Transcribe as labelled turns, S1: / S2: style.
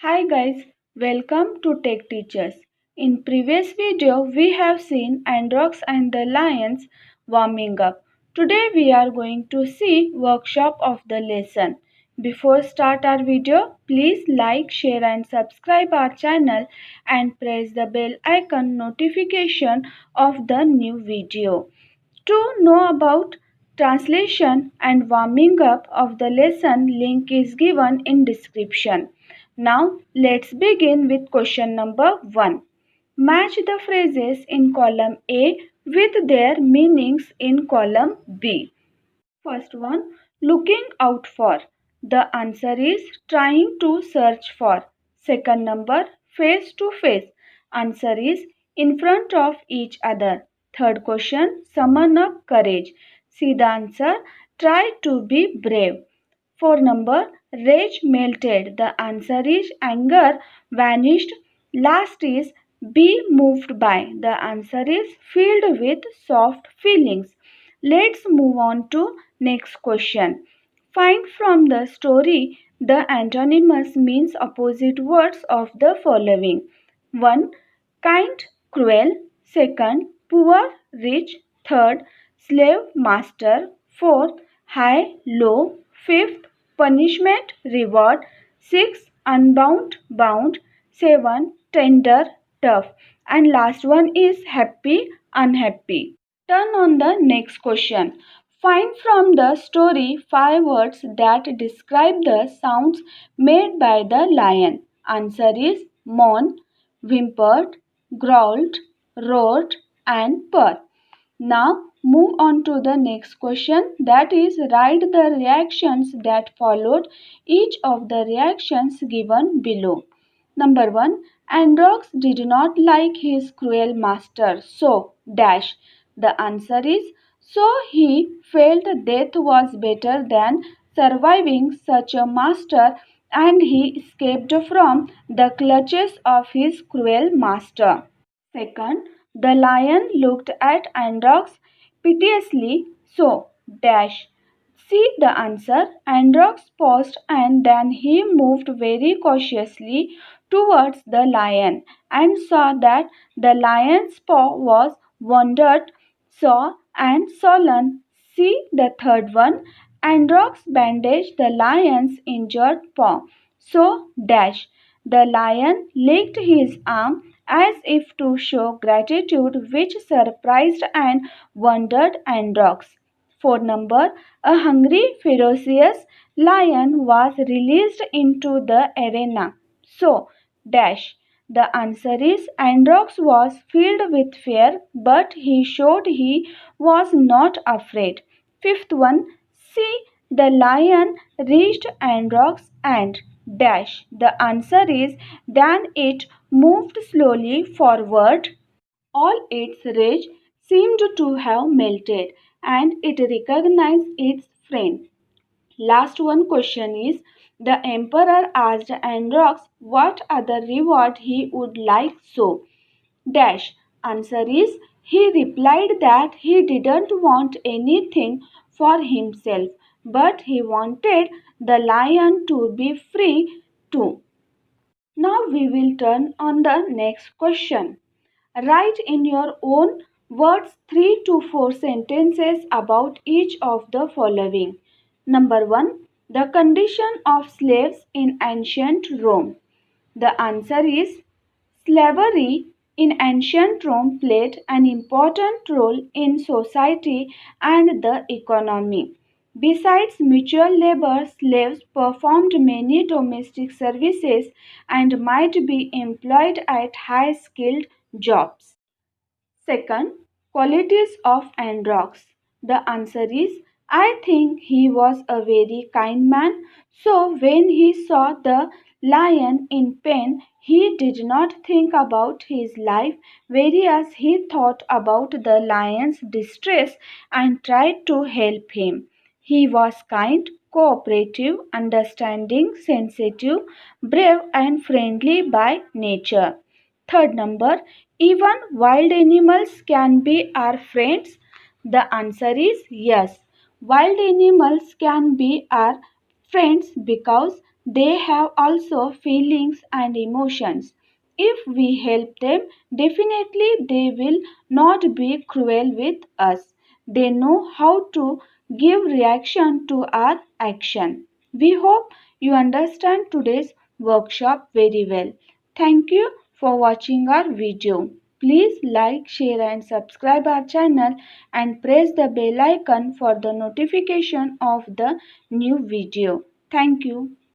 S1: Hi guys, welcome to Tech Teachers. In previous video we have seen Androx and the lions warming up. Today we are going to see workshop of the lesson. Before start our video, please like, share and subscribe our channel and press the bell icon notification of the new video. To know about translation and warming up of the lesson, link is given in description. Now let's begin with question number 1. Match the phrases in column A with their meanings in column B. First one, looking out for. The answer is trying to search for. Second number, face to face. Answer is in front of each other. Third question, summon up courage. See the answer, try to be brave. Four number, rage melted. The answer is anger vanished. Last is be moved by. The answer is filled with soft feelings. Let's move on to next question. Find from the story the antonymous means opposite words of the following. 1. Kind, cruel. Second, poor, rich. Third, slave, master. Fourth, high, low. Fifth, punishment, reward. Sixth, unbound, bound. 7. Tender, tough. And last one is happy, unhappy. Turn on the next question. Find from the story 5 words that describe the sounds made by the lion. Answer is mourn, whimpered, growled, roared and purr. Now move on to the next question, that is write the reactions that followed each of the reactions given below. Number 1. Androx did not like his cruel master, so dash. The answer is so he felt death was better than surviving such a master and he escaped from the clutches of his cruel master. Second, the lion looked at Androx piteously, so dash. See the answer. Androx paused and then he moved very cautiously towards the lion and saw that the lion's paw was wounded, sore and swollen. See the third one. Androx bandaged the lion's injured paw. So dash. The lion licked his arm as if to show gratitude, which surprised and wondered Androx. For number, a hungry, ferocious lion was released into the arena. So, dash. The answer is Androx was filled with fear, but he showed he was not afraid. Fifth one, see, the lion reached Androx and dash. The answer is then it moved slowly forward. All its rage seemed to have melted, and it recognized its friend. Last one question is the emperor asked Androx what other reward he would like so. Dash. Answer is he replied that he didn't want anything for himself, but he wanted the lion to be free too. Now we will turn on the next question. Write in your own words 3 to 4 sentences about each of the following. Number 1. The condition of slaves in ancient Rome. The answer is slavery in ancient Rome played an important role in society and the economy. Besides mutual labor, slaves performed many domestic services and might be employed at high skilled jobs. Second, qualities of Androx. The answer is I think he was a very kind man. So when he saw the lion in pain, he did not think about his life, whereas he thought about the lion's distress and tried to help him. He was kind, cooperative, understanding, sensitive, brave, and friendly by nature. Third number, even wild animals can be our friends. The answer is yes. Wild animals can be our friends because They have also feelings and emotions. If we help them, definitely they will not be cruel with us. They know how to give reaction to our action. We hope you understand today's workshop very well. Thank you for watching our video. Please like, share and subscribe our channel and press the bell icon for the notification of the new video. Thank you.